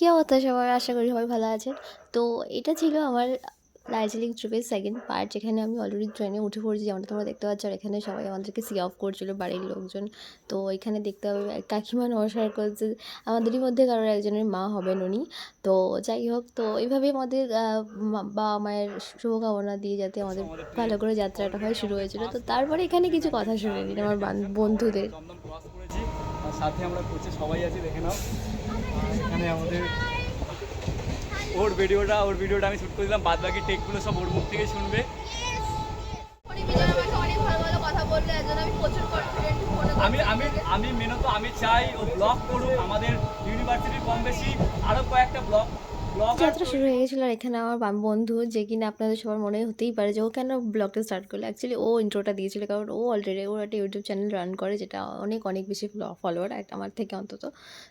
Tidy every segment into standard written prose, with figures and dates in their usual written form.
কী অবস্থা সবার? আশা করি সবাই ভালো আছেন। তো এটা ছিল আমার দার্জিলিং ট্রিপের সেকেন্ড পার্ট, যেখানে আমি অলরেডি ট্রেনে উঠে পড়েছি, যেমনটা তোমরা দেখতে পাচ্ছ। আর এখানে সবাই আমাদেরকে সি অফ করছিল, বাড়ির লোকজন। তো এখানে দেখতে হবে কাকিমা নমস্কার করছে, আমাদেরই মধ্যে কারোর একজনের মা হবেন উনি। তো যাই হোক, তো এইভাবেই আমাদের বাবা মায়ের শুভকামনা দিয়ে যাতে আমাদের ভালো করে যাত্রাটা হয় শুরু হয়েছিল। তো তারপরে এখানে কিছু কথা শুনে নিন আমার বন্ধুদের। দমদম ক্রস করেছি, আর সাথে আমরা কোচে সবাই আছি, দেখে নাও। এখানে আমাদের ওর ভিডিওটা আমি শ্যুট করে দিলাম, বাদ বাকি টেকগুলো সব ওর মুখ থেকে শুনবে। আমি আমি আমি মেনত আমি চাই ও ব্লগ করুক, আমাদের ইউনিভার্সিটির কম বেশি আরও কয়েকটা ব্লগ যাত্রা শুরু হয়ে গেছিলো। আর এখানে আমার বন্ধু, যে কিনা আপনাদের সবার মনে হতেই পারে যে ও কেন ব্লগটা স্টার্ট করলো। অ্যাকচুয়ালি ও ইন্ট্রোটা দিয়েছিল, কারণ ও অলরেডি ওর একটা ইউটিউব চ্যানেল রান করে, যেটা অনেক অনেক বেশি ফলোয়ার আমার থেকে অন্তত।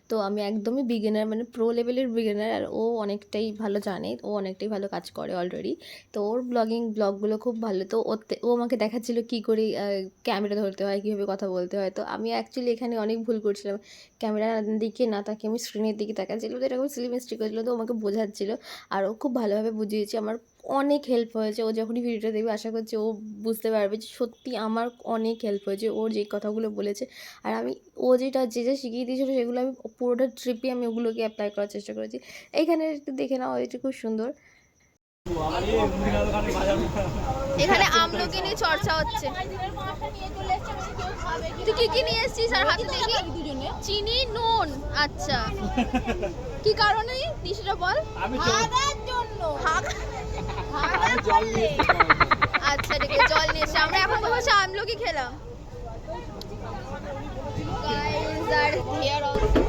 তো আমি একদমই বিগিনার, মানে প্রো লেভেলের বিগিনার, আর ও অনেকটাই ভালো জানে, ও অনেকটাই ভালো কাজ করে অলরেডি। তো ওর ব্লগগুলো খুব ভালো। তো ও আমাকে দেখাচ্ছিল কী করে ক্যামেরা ধরতে হয়, কীভাবে কথা বলতে হয়। তো আমি অ্যাকচুয়ালি এখানে অনেক ভুল করছিলাম, ক্যামেরার দিকে না তাকিয়ে আমি স্ক্রিনের দিকে তাকাচ্ছিলাম। তো এরকম সিলি মিস্টেক হয়েছিলো। তো আমাকে বোঝাচ্ছিল, আর ও খুব ভালোভাবে বুঝিয়েছে। আমার অনেক হেল্প হয়েছে। ও যখনই ভিডিওটা দেখবে আশা করছি ও বুঝতে পারবে যে সত্যি আমার অনেক হেল্প হয়েছে ওর যেই কথাগুলো বলেছে। আর আমি ও যে শিখিয়ে দিয়েছিল সেগুলো আমি পুরোটা ট্রিপে আমি ওগুলোকে অ্যাপ্লাই করার চেষ্টা করেছি। এইখানে একটু দেখে নাও, এটা খুব সুন্দর। এখানে আমলকি নিয়ে চর্চা হচ্ছে। তুই কি কি নিয়ে এসেছিস আর হাতে দেখি? চিনি, নুন। আচ্ছা, কি কারণে সেটা বল। আচ্ছা ঠিক আছে, জল নিয়ে এসছি। আমরা এখন তো বসে আমলকি খেলাম। Guys are here also.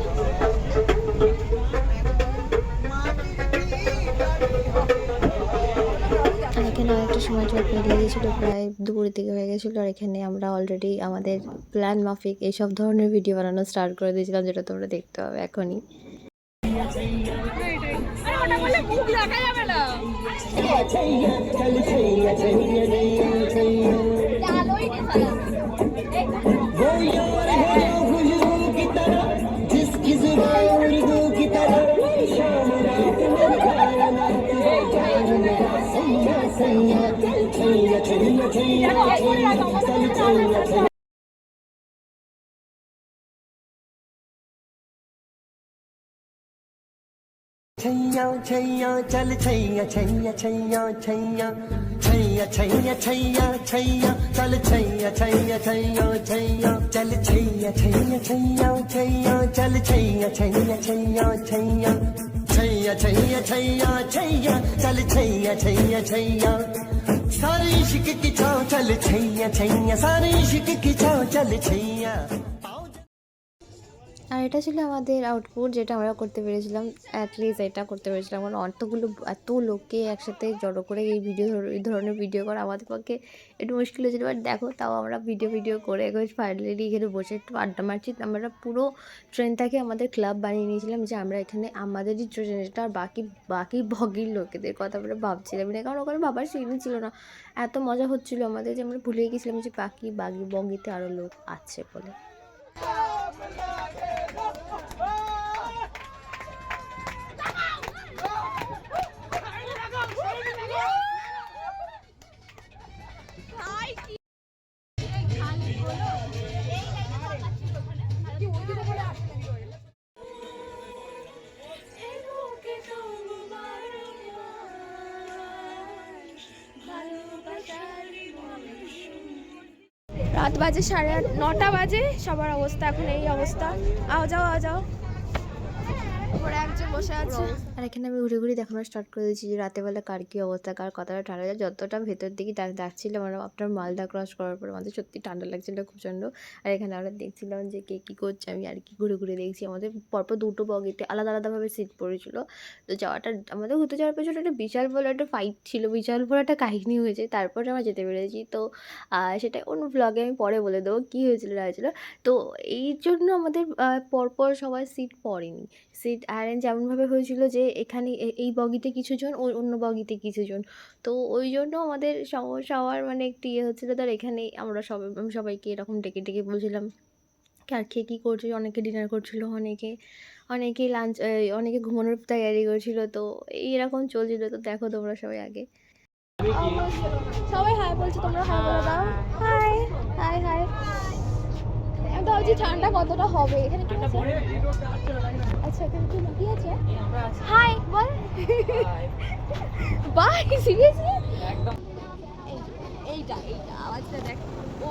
আর এখানে অনেকটা সময় পেরিয়ে গেছিলো, প্রায় দুপুরের দিকে হয়ে গেছিলো। আর এখানে আমরা অলরেডি আমাদের প্ল্যান মাফিক এইসব ধরনের ভিডিও বানানো স্টার্ট করে দিয়েছিলাম, যেটা তোমরা দেখতে পাবে এখনই। छैया छैया चल छैया छैया छैया छैया छैया छैया छैया छैया चल छैया छैया छैया छैया चल छैया छैया छैया छैया चल छैया छैया छैया छैया छैया छैया छैया छैया चल छैया छैया छैया सारे इश्क की छाँव चल छैया छैया सारे इश्क की छाँव चल छैया। আর এটা ছিল আমাদের আউটপুট, যেটা আমরা করতে পেরেছিলাম। অ্যাটলিস্ট এটা করতে পেরেছিলাম, কারণ এত লোককে একসাথে জড়ো করে এই ধরনের ভিডিও করা আমাদের পক্ষে একটু মুশকিল হয়েছিল। বাট দেখো, তাও আমরা ভিডিও করে ফাইনালি এখানে বসে একটু আড্ডা মারছি। আমরা পুরো ট্রেনটাকে আমাদের ক্লাব বানিয়ে নিয়েছিলাম, যে আমরা এখানে আমাদেরই ট্রেনটা, আর বাকি বগির লোকেদের কথা আমরা ভাবছিলাম না, কারণ ওখানে ভাবার সিনই ছিল না। এত মজা হচ্ছিলো আমাদের যে আমরা ভুলে গেছিলাম যে বগিতে আরও লোক আছে বলে। রাত বাজে 9:30 বাজে, সবার অবস্থা এখন এই অবস্থা। আও যাও উপরে একজন বসে আছে। আর এখানে আমি ঘুরে দেখানো স্টার্ট করে দিয়েছি যে রাতেবেলা কার কী অবস্থা, কার কতটা ঠান্ডা যায়। যতটা ভেতর দিকে ডাকছিলাম আমরা, আপনার মালদা ক্রস করার পর আমাদের সত্যি ঠান্ডা লাগছিল প্রচণ্ড। আর এখানে আমরা দেখছিলাম যে কে কী করছে, আমি আর কি ঘুরে দেখছি। আমাদের পরপর দুটো বগিতে আলাদাভাবে সিট পড়েছিল। তো আমাদের ঘুরতে যাওয়ার পেছনে একটা বিশাল বড় একটা ফাইট ছিল, বিশাল বড় একটা কাহিনী হয়েছে, তারপরে আমরা যেতে পেরেছি। তো সেটা অন্য ভ্লগে আমি পরে বলে দেবো কী হয়েছিল না হয়েছিল। তো এই জন্য আমাদের পরপর সবার সিট পড়েনি। সিট অ্যারেঞ্জ এমনভাবে হয়েছিল যে এখানে এই বগিতে কিছুজন, অন্য বগিতে কিছুজন। তো ওই জন্য আমাদের সমস্যা হওয়ার মানে একটু ইয়ে হচ্ছিলো। তার এখানেই আমরা সবাইকে এরকম ডেকে বলছিলাম আর কে কী করছে। অনেকে ডিনার করছিলো, অনেকে অনেকেই লাঞ্চ অনেকে ঘুমানোর তৈয়ারি করছিল, তো এইরকম চলছিল। তো দেখো তোমরা সবাই আগে। সবাই হাই বলছে, তোমরা হাই বলে দাও। High high high. আমি ভাবছি ঠান্ডা কতটা হবে এখানে, কি আছে? আচ্ছা এখানে কি আছে? High ball. বাই, সিরিয়াসলি একদম এইটা আওয়াজটা দেখ। ও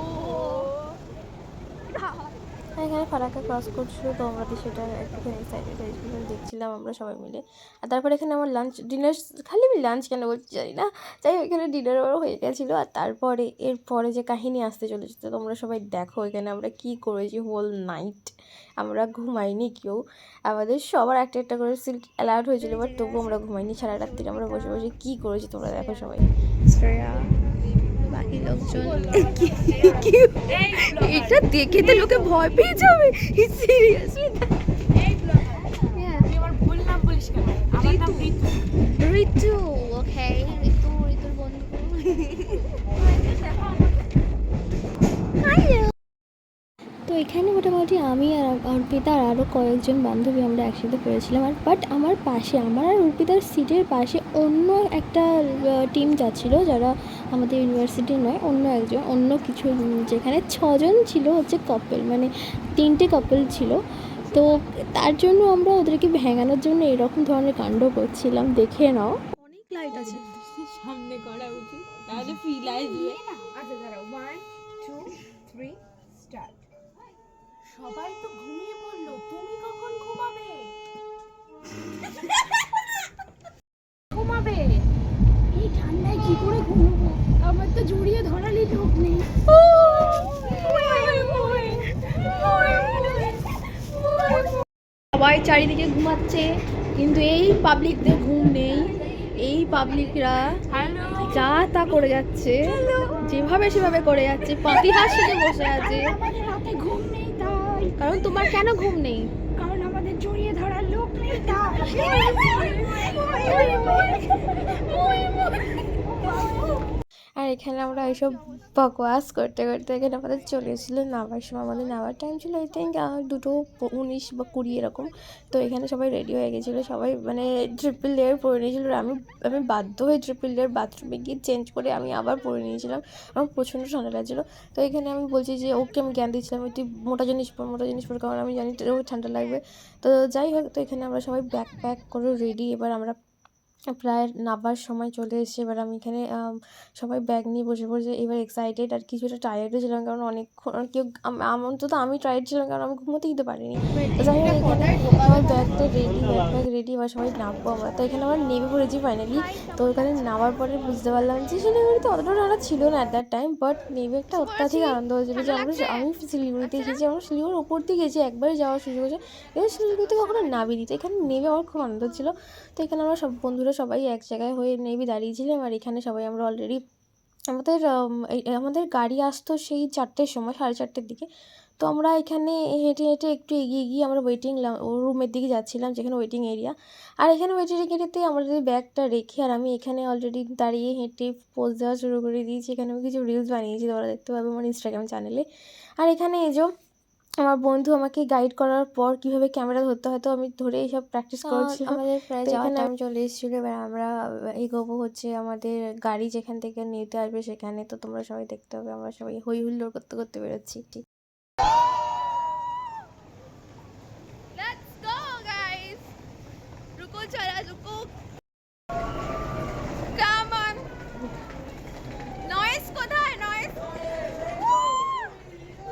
এখানে ফারাক্কা ক্রস করছিল, তো আমরা তো সেটা একটুখানি এক্সাইটেড হয়েছিলাম, দেখছিলাম আমরা সবাই মিলে। আর তারপর এখানে আমার ডিনার, খালি আমি লাঞ্চ কেন বলছি জানি না, যাই হোক এখানে ডিনারও হয়ে গেছিলো। আর তারপরে এরপরে যে কাহিনী আসতে চলেছে, তো তোমরা সবাই দেখো এখানে আমরা কী করেছি হোল নাইট। আমরা ঘুমাইনি কেউ, আমাদের সবার একটা একটা করে সিল্ক অ্যালার্ট হয়েছিল, বাট তবুও আমরা ঘুমাইনি। সারা রাত্রি আমরা বসে বসে কী করেছি তোমরা দেখো সবাই। বাকি লোকজন এটা দেখে তো লোকে ভয় পেয়ে যাবে। সিরিয়াসলি ঋতু, ওকে ঋতুর বন্ধু। তো এখানে মোটামুটি আমি আর অর্পিতা আর আরও কয়েকজন বান্ধবী আমরা একসাথে পড়েছিলাম। আর বাট আমার পাশে, আমার আর অর্পিতার সিটের পাশে অন্য একটা টিম যাচ্ছিলো, যারা আমাদের ইউনিভার্সিটির নয়, অন্য কিছু, যেখানে 6 জন ছিল হচ্ছে কাপল, মানে 3টে কাপল ছিল। তো তার জন্য আমরা ওদেরকে ভেঙানোর জন্য এরকম ধরনের কাণ্ড করছিলাম, দেখে নাও। অনেক লাইট আছে সামনে করা উচিত, তাহলে ফিল আসবে। আচ্ছা দাঁড়াও, 1 2 3 স্টার্ট। সবাই তো ঘুমিয়ে পড়লো, তুমি কখন ঘুমাবে? ঘুমাবে? এই ঠান্ডায় কি করে ঘুমাবো? আমার তো জড়িয়ে ধরারই লোক নেই। সবাই চারিদিকে ঘুমাচ্ছে, কিন্তু এই পাবলিকদের ঘুম নেই। এই পাবলিকরা যা তা করে যাচ্ছে, যেভাবে সেভাবে করে যাচ্ছে, পাতিহাঁস সেজে বসে আছে। ঘুম নেই তাই। কারণ তোমার কেন ঘুম নেই? কারণ আমাদের জড়িয়ে ধরার লোক নেই তাই। আর এখানে আমরা এইসব বকওয়াস করতে করতে এখানে আমাদের চলে এসেছিলো নামার সময়। আমাদের নামার টাইম ছিল আই থিঙ্ক 2:19 বা 20 এরকম। তো এখানে সবাই রেডি হয়ে গেছিলো, সবাই মানে ট্রিপল লেয়ার পরে নিয়েছিল। আমি বাধ্য হয়ে ট্রিপল লেয়ার বাথরুমে গিয়ে চেঞ্জ করে আমি আবার পরে নিয়েছিলাম, আমার প্রচণ্ড ঠান্ডা লাগছিলো। তো এখানে আমি বলছি যে ওকে আমি জ্ঞান দিচ্ছিলাম, তুই মোটা জিনিস পর, কারণ আমি জানি ঠান্ডা লাগবে। তো যাই হোক, তো এখানে আমরা সবাই ব্যাগ প্যাক করে রেডি। এবার আমরা প্রায় নামার সময় চলে এসেছি। এবার আমি এখানে সবাই ব্যাগ নিয়ে বসে পড়েছে। এবার এক্সাইটেড আর কিছুটা টায়ার্ডও ছিলাম, কারণ অনেকক্ষণ অন্তত আমি টায়ার্ড ছিলাম, কারণ আমি ঘুমোতে দিতে পারিনি। তো যাই হোক, এখানে আমার ব্যাগটা ব্যাগ রেডি, এবার সবাই নামবো আমরা। তো এখানে আমরা নেমে পড়েছি ফাইনালি। তো ওখানে নামার পরে বুঝতে পারলাম যে শিলিগুড়িতে অতটা ঠান্ডা ছিল না অ্যাট দ্যাট টাইম, বাট নেমে একটা অত্যাধিক আনন্দ হয়েছিল যে আমি শিলিগুড়িতে এসেছি। আমরা শিলিগুড়ির ওপর দিয়ে গেছি, একবারে যাওয়ার সুযোগ হয়েছে, এবার শিলিগুড়িতে কখনো নামিনি। তো এখানে নেমে আমার খুব আনন্দ ছিল। তো এখানে আমরা সব বন্ধুরা সবাই এক জায়গায় হয়ে নেমে দাঁড়িয়েছিলাম। আর এখানে সবাই আমরা অলরেডি আমাদের গাড়ি আসতো সেই 4টের সময়, 4:30 দিকে। তো আমরা এখানে হেঁটে হেঁটে একটু এগিয়ে গিয়ে আমরা ওয়েটিং রুমের দিকে যাচ্ছিলাম, যেখানে ওয়েটিং এরিয়া। আর এখানে ওয়েটিং এরিয়াতে আমাদের ব্যাগটা রেখে আর আমি এখানে অলরেডি দাঁড়িয়ে হেঁটে পোজ দেওয়া শুরু করে দিয়েছি। এখানে আমি কিছু রিলস বানিয়েছি, তোমরা দেখতে পাবে আমার ইনস্টাগ্রাম চ্যানেলে। আর এখানে আমার বন্ধু আমাকে গাইড করার পর কীভাবে ক্যামেরা ধরতে হয়, তো আমি ধরে এইসব প্র্যাকটিস করছি। আমাদের প্রায় যাওয়ার টাইম চলে এসেছিলো। এবার আমরা এগোবো হচ্ছে আমাদের গাড়ি যেখান থেকে নিতে আসবে সেখানে। তো তোমরা সবাই দেখতে হবে, আমরা সবাই হই হুল্লোড় করতে করতে বেরোচ্ছি। Let's go guys. रुको जरा रुको. Come on. Noise কোথায়? Noise.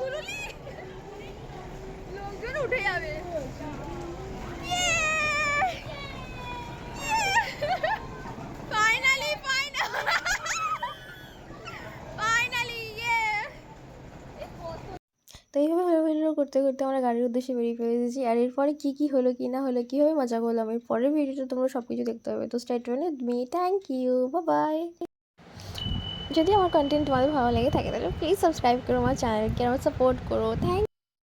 উরুলি. লোকজন উঠে যাবে। Finally. তো এইভাবে হইহুল্লোড় করতে করতে আমরা গাড়ির উদ্দেশ্যে বেরিয়ে ফেলেছি। আর এরপরে কী হলো কি না হলো, কীভাবে মজা করলাম, এর পরের ভিডিওটা তোমরা সব কিছু দেখতে হবে। তো stay tuned with me. Thank you, bye. যদি আমার কন্টেন্ট তোমাদের ভালো লেগে থাকে তাহলে প্লিজ সাবস্ক্রাইব করো আমার চ্যানেলকে, আমার সাপোর্ট করো। থ্যাংক